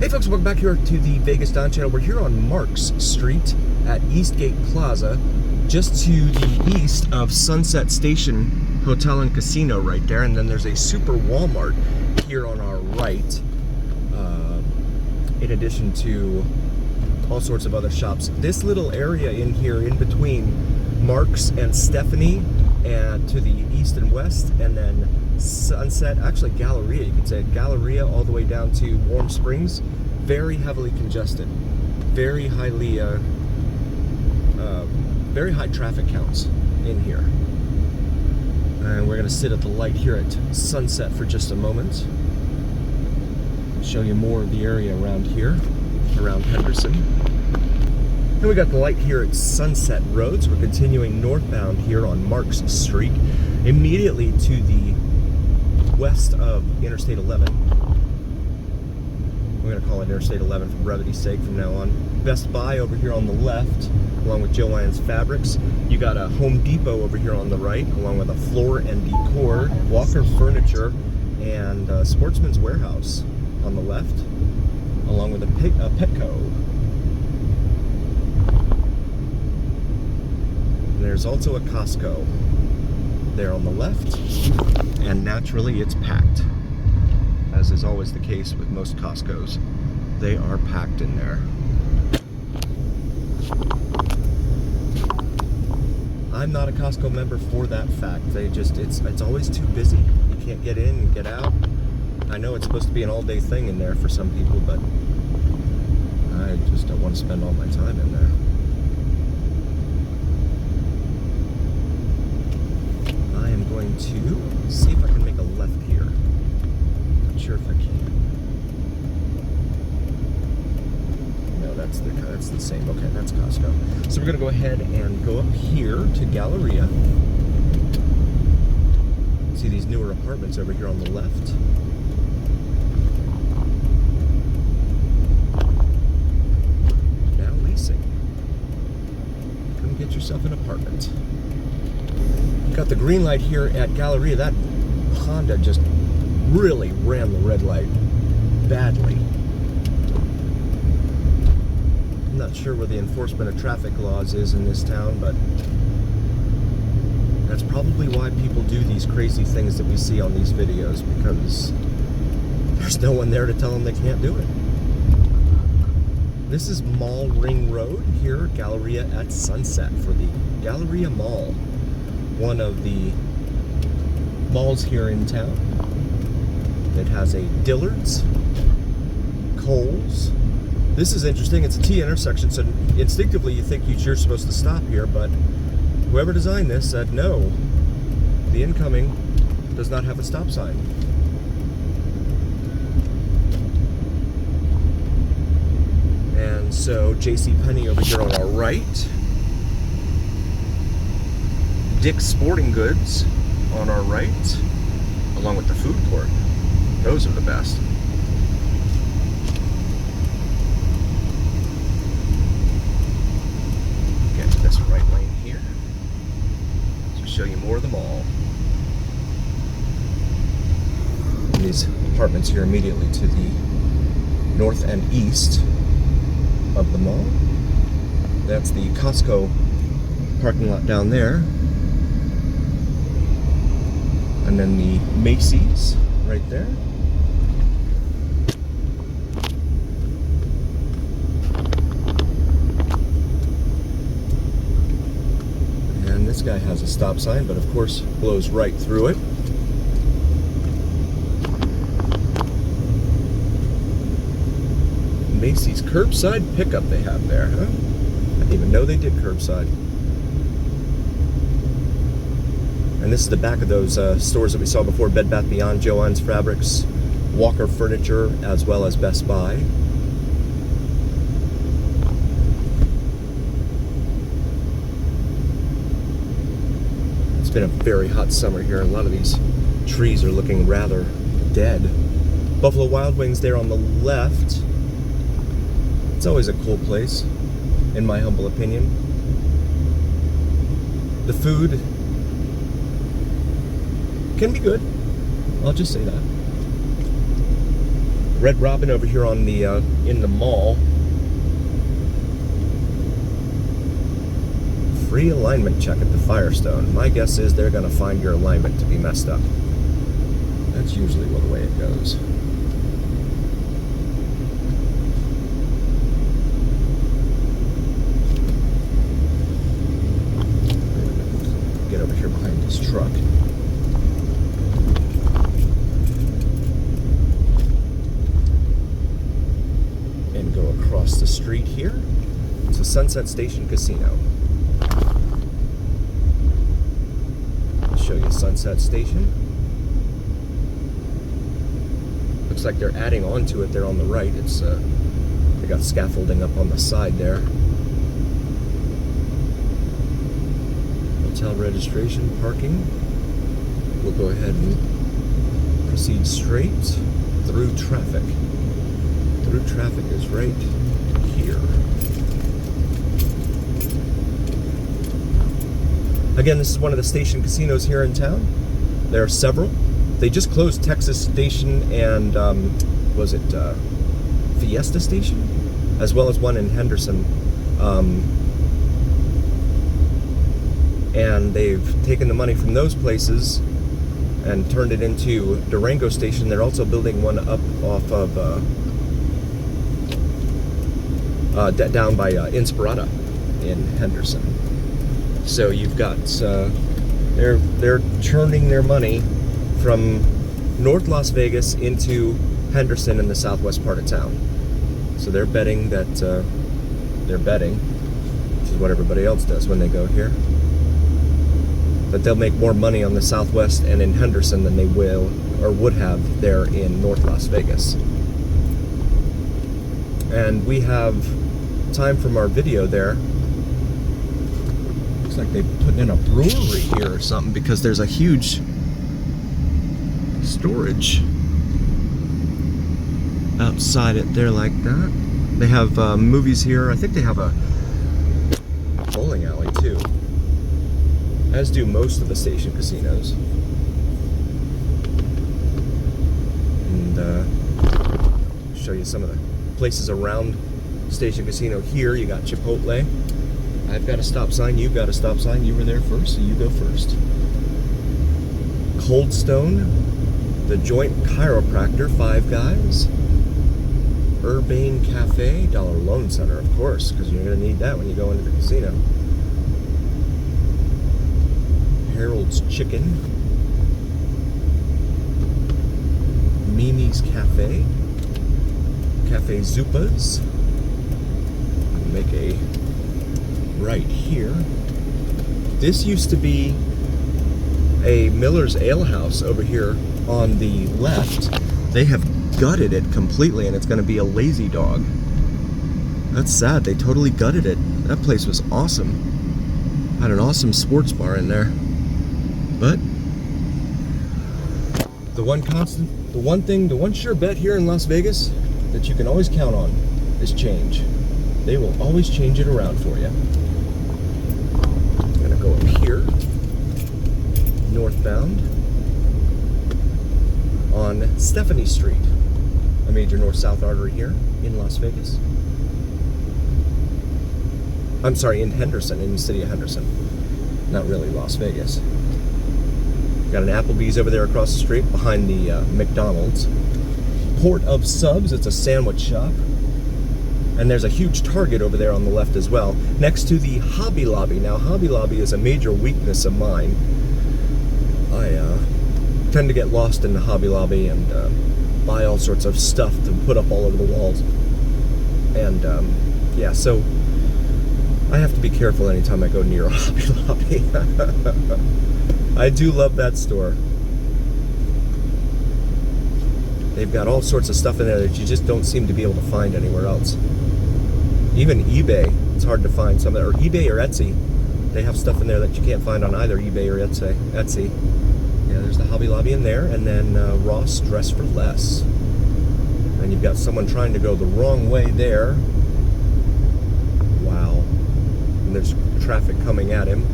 Hey folks, welcome back here to the Vegas Don channel. We're here on Marks Street at Eastgate Plaza, just to the east of Sunset Station Hotel and Casino right there. And then there's a super Walmart here on our right, in addition to all sorts of other shops. This little area in here in between Marks and Stephanie and to the east and west, and then Sunset, actually Galleria, you could say Galleria all the way down to Warm Springs, very heavily congested, very highly, very high traffic counts in here. And we're gonna sit at the light here at Sunset for just a moment. Show you more of the area around here, around Henderson. And we got the light here at Sunset Roads. We're continuing northbound here on Marks Street, immediately to the west of Interstate 11. We're going to call it Interstate 11 for brevity's sake from now on. Best Buy over here on the left, along with Joann's Fabrics. You got a Home Depot over here on the right, along with a Floor and Decor, Walker Furniture, and Sportsman's Warehouse on the left, along with a Petco. There's also a Costco there on the left, and naturally it's packed, as is always the case with most Costcos. They are packed in there. I'm not a Costco member for that fact. It's always too busy. You can't get in and get out. I know it's supposed to be an all-day thing in there for some people, but I just don't want to spend all my time in there. Going to see if I can make a left here. Not sure if I can. No, that's the same. Okay, that's Costco. So we're gonna go ahead and go up here to Galleria. See these newer apartments over here on the left. Now leasing. Come get yourself an apartment. Got the green light here at Galleria. That Honda just really ran the red light badly. I'm not sure where the enforcement of traffic laws is in this town, but that's probably why people do these crazy things that we see on these videos, because there's no one there to tell them they can't do it. This is Mall Ring Road here at Galleria at Sunset for the Galleria Mall. One of the malls here in town that has a Dillard's, Kohl's. This is interesting. It's a T intersection, so instinctively you think you're supposed to stop here, but whoever designed this said no. The incoming does not have a stop sign. And so JCPenney over here on our right. Dick's Sporting Goods on our right, along with the food court. Those are the best. Get to this right lane here to show you more of the mall. And these apartments here immediately to the north and east of the mall. That's the Costco parking lot down there. And then the Macy's right there. And this guy has a stop sign, but of course blows right through it. Macy's curbside pickup they have there, huh? I didn't even know they did curbside. And this is the back of those stores that we saw before: Bed Bath Beyond, Joann's Fabrics, Walker Furniture, as well as Best Buy. It's been a very hot summer here. A lot of these trees are looking rather dead. Buffalo Wild Wings there on the left. It's always a cool place, in my humble opinion. The food can be good. I'll just say that. Red Robin over here on the in the mall. Free alignment check at the Firestone. My guess is they're going to find your alignment to be messed up. That's usually the way it goes. Get over here behind this truck. And go across the street here to Sunset Station Casino. I'll show you Sunset Station. Looks like they're adding on to it there on the right. It's they got scaffolding up on the side there. Hotel registration, parking. We'll go ahead and proceed straight through traffic. Through traffic is right here. Again, this is one of the station casinos here in town. There are several. They just closed Texas Station and, was it Fiesta Station? As well as one in Henderson. And they've taken the money from those places and turned it into Durango Station. They're also building one up off of, down by Inspirata in Henderson. So you've got, they're churning their money from North Las Vegas into Henderson in the southwest part of town. So they're betting that, which is what everybody else does when they go here, that they'll make more money on the southwest and in Henderson than they will or would have there in North Las Vegas. And we have time from our video there. Looks like they're putting in a brewery here or something because there's a huge storage outside it there like that. They have movies here. I think they have a bowling alley too, as do most of the station casinos. And show you some of the places around Station Casino here. You got Chipotle. I've got a stop sign. You've got a stop sign. You were there first, so you go first. Cold Stone, The Joint Chiropractor, Five Guys, Urbane Cafe, Dollar Loan Center, of course, because you're going to need that when you go into the casino. Harold's Chicken, Mimi's Cafe, Cafe Zupas. Make a right here. This used to be a Miller's Ale House over here on the left. They have gutted it completely and it's going to be a Lazy Dog. That's sad. They totally gutted it. That place was awesome. Had an awesome sports bar in there. But the one sure bet here in Las Vegas that you can always count on is change. They will always change it around for you. I'm gonna go up here, northbound, on Stephanie Street, a major north-south artery here in Las Vegas. I'm sorry, in Henderson, in the city of Henderson. Not really Las Vegas. Got an Applebee's over there across the street behind the McDonald's. Port of Subs, it's a sandwich shop. And there's a huge Target over there on the left as well, next to the Hobby Lobby. Now, Hobby Lobby is a major weakness of mine. I tend to get lost in the Hobby Lobby and buy all sorts of stuff to put up all over the walls. And, yeah, so I have to be careful anytime I go near a Hobby Lobby. I do love that store. They've got all sorts of stuff in there that you just don't seem to be able to find anywhere else. Even eBay, it's hard to find some of that. Or eBay or Etsy. They have stuff in there that you can't find on either eBay or Etsy. Yeah, there's the Hobby Lobby in there. And then Ross Dress for Less. And you've got someone trying to go the wrong way there. Wow. And there's traffic coming at him.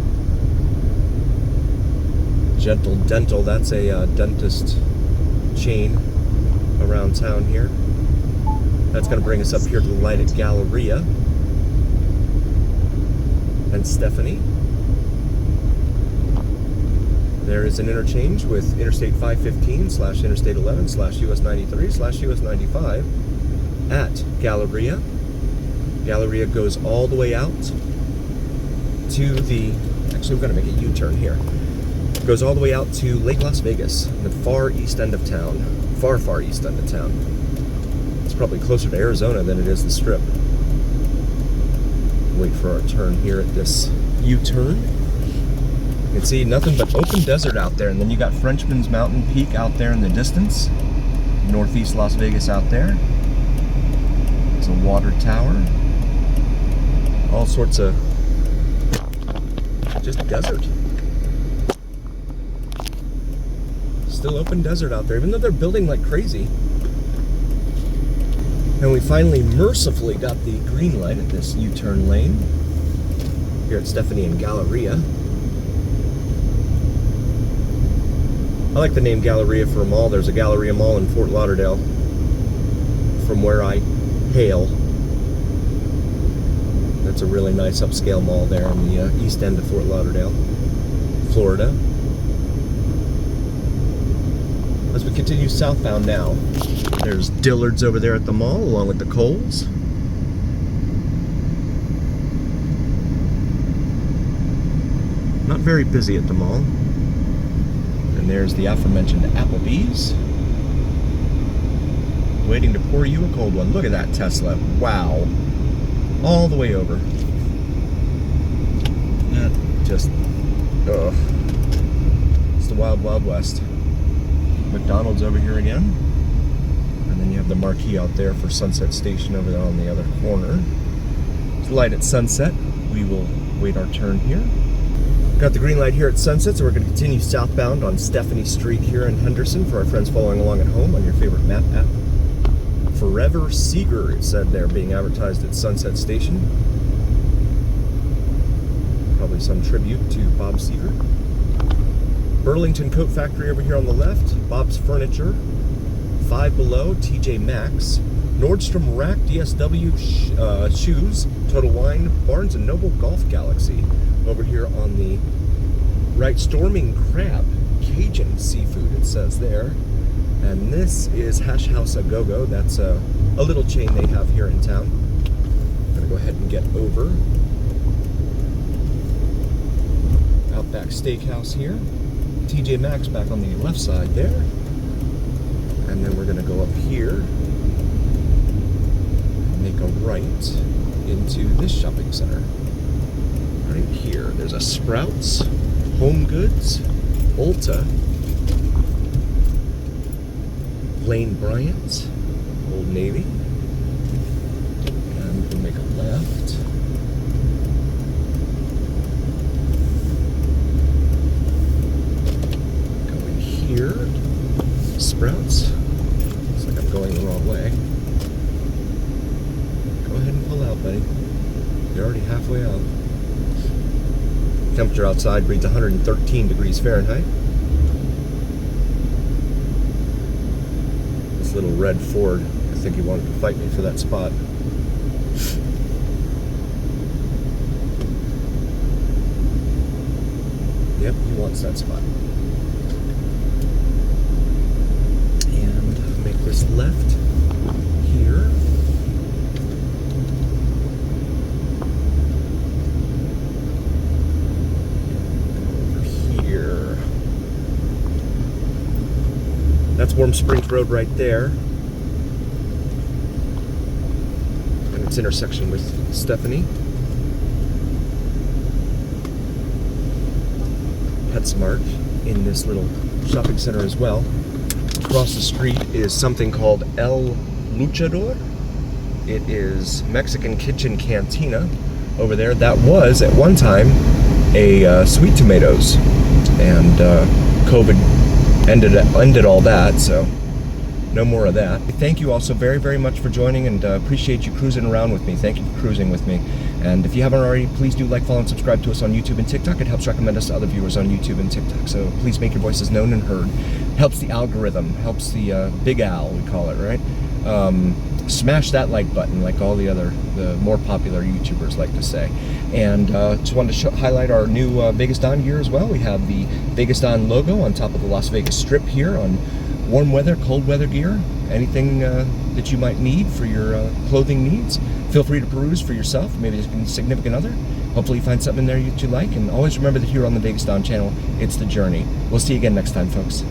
Gentle Dental, that's a dentist chain around town here. That's going to bring us up here to the light at Galleria and Stephanie. There is an interchange with Interstate 515 / Interstate 11 / US 93 / US 95 at Galleria. Galleria goes all the way out to the, actually we're going to make a U-turn here. It goes all the way out to Lake Las Vegas, the far east end of town. Far, far east end of town. It's probably closer to Arizona than it is the Strip. Wait for our turn here at this U-turn. You can see nothing but open desert out there, and then you got Frenchman's Mountain Peak out there in the distance. Northeast Las Vegas out there. It's a water tower. All sorts of just desert. Still open desert out there, even though they're building like crazy. And we finally mercifully got the green light at this U-turn lane here at Stephanie and Galleria. I like the name Galleria for a mall. There's a Galleria Mall in Fort Lauderdale from where I hail. That's a really nice upscale mall there in the east end of Fort Lauderdale, Florida. As we continue southbound now, there's Dillard's over there at the mall, along with the Kohl's. Not very busy at the mall. And there's the aforementioned Applebee's. Waiting to pour you a cold one. Look at that Tesla. Wow. All the way over. That just, ugh. It's the wild, wild west. McDonald's over here again. And then you have the marquee out there for Sunset Station over there on the other corner. It's light at Sunset. We will wait our turn here. Got the green light here at Sunset, so we're going to continue southbound on Stephanie Street here in Henderson for our friends following along at home on your favorite map app. Forever Seeger, it said there, being advertised at Sunset Station. Probably some tribute to Bob Seeger. Burlington Coat Factory over here on the left. Bob's Furniture. Five Below, TJ Maxx. Nordstrom Rack, DSW Shoes. Total Wine, Barnes & Noble, Golf Galaxy. Over here on the right, Storming Crab, Cajun Seafood, it says there. And this is Hash House A Go-Go. That's a little chain they have here in town. I'm gonna go ahead and get over. Outback Steakhouse here. TJ Maxx back on the left side there. And then we're gonna go up here and make a right into this shopping center. Right here, there's a Sprouts, Home Goods, Ulta, Lane Bryant, Old Navy, and we'll make a left. Going here, Sprouts. Looks like I'm going the wrong way. Go ahead and pull out, buddy. You're already halfway out. Temperature outside reads 113 degrees Fahrenheit. This little red Ford, I think he wanted to fight me for that spot. Yep, he wants that spot. And make this left here. That's Warm Springs Road right there. And its intersection with Stephanie. PetSmart in this little shopping center as well. Across the street is something called El Luchador. It is Mexican Kitchen Cantina over there. That was, at one time, a Sweet Tomatoes. And COVID ended all that, so no more of that. Thank you all so very, very much for joining, and appreciate you cruising around with me. Thank you for cruising with me. And if you haven't already, please do like, follow, and subscribe to us on YouTube and TikTok. It helps recommend us to other viewers on YouTube and TikTok. So please make your voices known and heard. Helps the algorithm, helps the Big Al, we call it, right? smash that like button, like all the more popular YouTubers like to say. And just wanted to highlight our new Vegas Don gear as well. We have the Vegas Don logo on top of the Las Vegas Strip here on warm weather, cold weather gear, anything that you might need for your clothing needs. Feel free to peruse for yourself, maybe a significant other. Hopefully you find something in there that you like, and always remember that here on the Vegas Don channel, it's the journey. We'll see you again next time, folks.